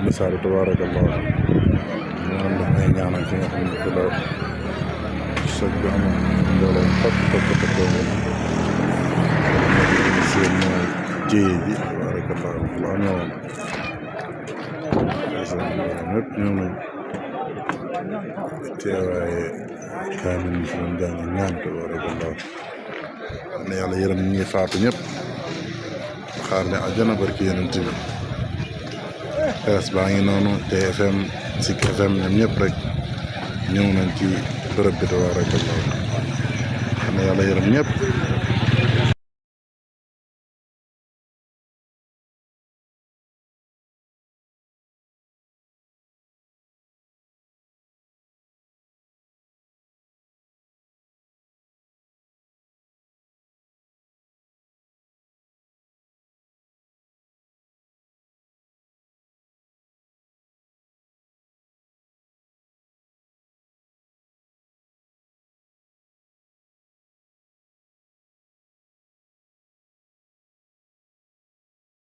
misaal tabaarakallah ñaan la may ñaanal fi nga xam ne fi la sëg bi amoon mbooloo topp seen mooy jéye ji tabaarakallah laa ñëwoon ñëpp ñëw nañ teewaaye kaamil ñu fi doon jàng ñaan tabaarakallah ne yàlla yërëm ñi faatu ñëpp xaar ne àjjana barki yonent bi presse baa ngi noonu TFM Zik FM ñoom ñëpp rek ñëw nañ ci bërëb bi tabaarakallah ne yàlla yërëm ñëpp